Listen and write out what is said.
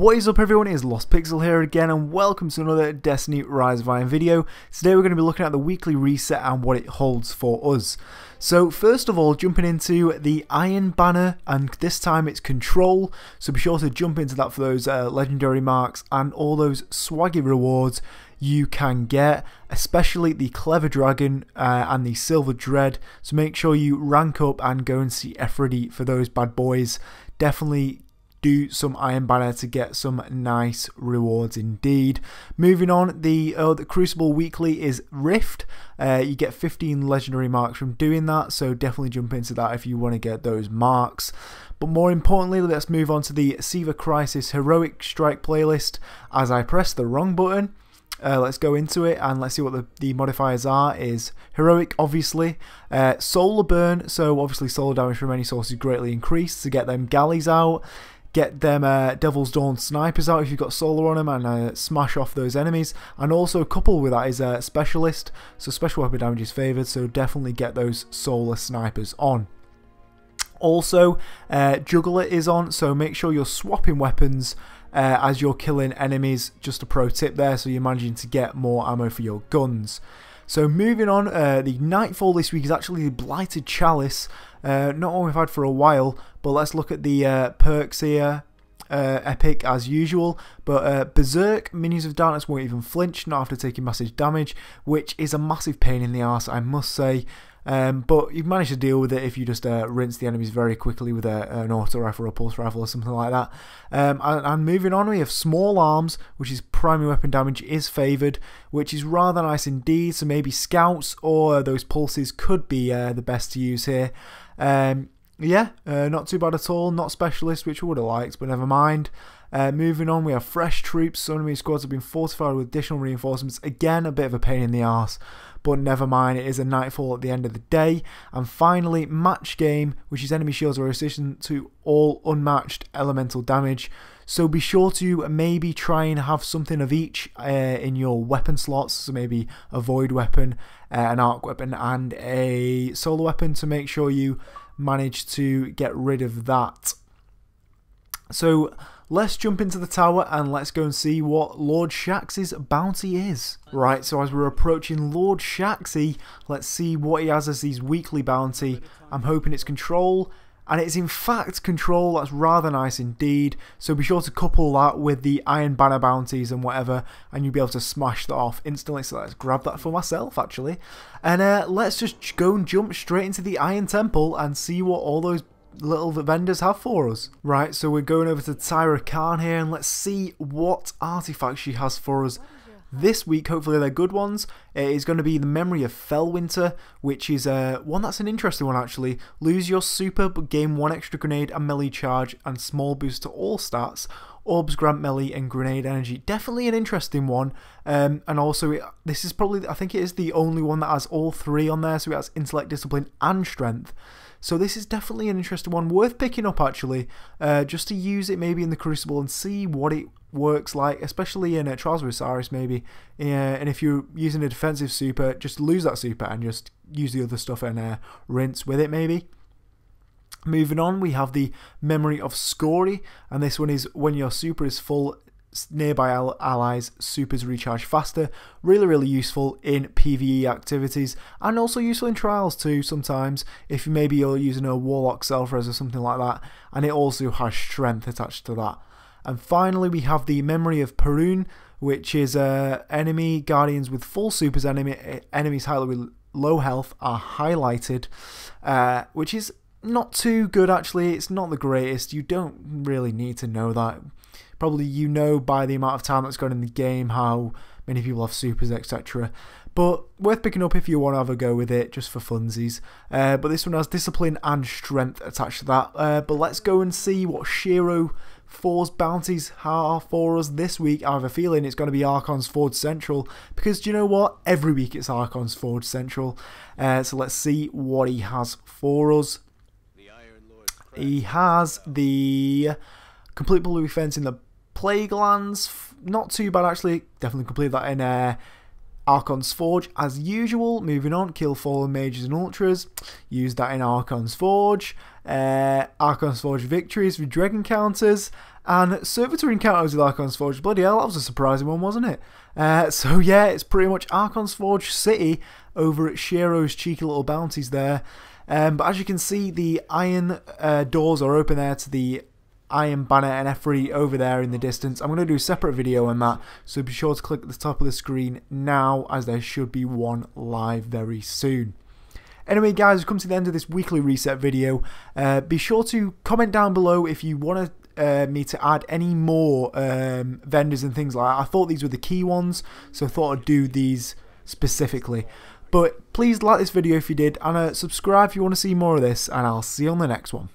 What is up everyone, it is Lost Pixel here again and welcome to another Destiny Rise of Iron video. Today we're going to be looking at the weekly reset and what it holds for us. So first of all, jumping into the Iron Banner, and this time it's Control, so be sure to jump into that for those legendary marks and all those swaggy rewards you can get, especially the Clever Dragon and the Silver Dread, so make sure you rank up and go and see Ephrodi for those bad boys. Definitely do some Iron Banner to get some nice rewards indeed. Moving on, the Crucible weekly is Rift. You get 15 legendary marks from doing that, so definitely jump into that if you want to get those marks. But more importantly, let's move on to the Siva Crisis Heroic Strike playlist. As I press the wrong button, let's go into it and let's see what the modifiers are. Is Heroic, obviously. Solar Burn, so obviously solar damage from any source is greatly increased to get them galleys out. Get them Devil's Dawn snipers out if you've got solar on them and smash off those enemies. And also coupled with that is a Specialist, so special weapon damage is favoured, so definitely get those solar snipers on. Also, Juggler is on, so make sure you're swapping weapons as you're killing enemies. Just a pro tip there, so you're managing to get more ammo for your guns. So moving on, the Nightfall this week is actually the Blighted Chalice. Not one we've had for a while, but let's look at the perks here. Epic as usual, but Berserk, Minions of Darkness won't even flinch, not after taking massive damage, which is a massive pain in the arse, I must say. But you've managed to deal with it if you just rinse the enemies very quickly with an auto rifle or a pulse rifle or something like that. And moving on, we have Small Arms, which is primary weapon damage is favoured, which is rather nice indeed. So maybe Scouts or those pulses could be the best to use here. Yeah, not too bad at all. Not Specialist, which we would have liked, but never mind. Moving on, we have Fresh Troops. So enemy squads have been fortified with additional reinforcements. Again, a bit of a pain in the arse, but never mind, it is a Nightfall at the end of the day. And finally, Match Game, which is enemy shields are resistant to all unmatched elemental damage. So be sure to maybe try and have something of each in your weapon slots. So maybe a void weapon, an arc weapon, and a solar weapon to make sure you manage to get rid of that. So let's jump into the tower and let's go and see what Lord Shaxx's bounty is. Right, so as we're approaching Lord Shaxx, let's see what he has as his weekly bounty. I'm hoping it's Control, and it's in fact Control. That's rather nice indeed. So be sure to couple that with the Iron Banner bounties and whatever, and you'll be able to smash that off instantly. So let's grab that for myself actually. And let's just go and jump straight into the Iron Temple and see what all those little vendors have for us. Right, so we're going over to Tyra Khan here and let's see what artifacts she has for us this week. Hopefully they're good ones. It is going to be the Memory of Fellwinter, which is one that's an interesting one actually. Lose your super but gain 1 extra grenade and melee charge and small boost to all stats. Orbs grant melee and grenade energy. Definitely an interesting one. And also this is probably, I think it is the only one that has all 3 on there, so it has intellect, discipline and strength. So this is definitely an interesting one, worth picking up actually, just to use it maybe in the Crucible and see what it works like, especially in Trials of Osiris maybe. And if you're using a defensive super, just lose that super and just use the other stuff and rinse with it maybe. Moving on, we have the Memory of Skory, and this one is when your super is full, nearby allies supers recharge faster. Really useful in PvE activities and also useful in trials too sometimes if maybe you're using a warlock self-res or something like that, and it also has strength attached to that. And finally we have the Memory of Perun, which is enemy guardians with full supers, enemies highlighted with low health are highlighted, which is not too good actually. It's not the greatest. You don't really need to know that. Probably you know by the amount of time that's gone in the game how many people have supers, etc. But worth picking up if you want to have a go with it, just for funsies. But this one has discipline and strength attached to that. But let's go and see what Shiro 4's bounties are for us this week. I have a feeling it's going to be Archon's Forge Central, because do you know what? Every week it's Archon's Forge Central. So let's see what he has for us. He has the complete bullet defense in the Plague Lands. Not too bad actually. Definitely complete that in Archon's Forge as usual. Moving on, kill fallen mages and ultras. Use that in Archon's Forge. Archon's Forge victories with dreg encounters. And servitor encounters with Archon's Forge. Bloody hell, that was a surprising one, wasn't it? So yeah, it's pretty much Archon's Forge City over at Shiro's cheeky little bounties there. But as you can see, the iron doors are open there to the Iron Banner and F3 over there in the distance. I'm going to do a separate video on that, so be sure to click at the top of the screen now, as there should be one live very soon. Anyway guys, we've come to the end of this weekly reset video. Be sure to comment down below if you want me to add any more vendors and things like that. I thought these were the key ones, so I thought I'd do these specifically. But please like this video if you did, and subscribe if you want to see more of this, and I'll see you on the next one.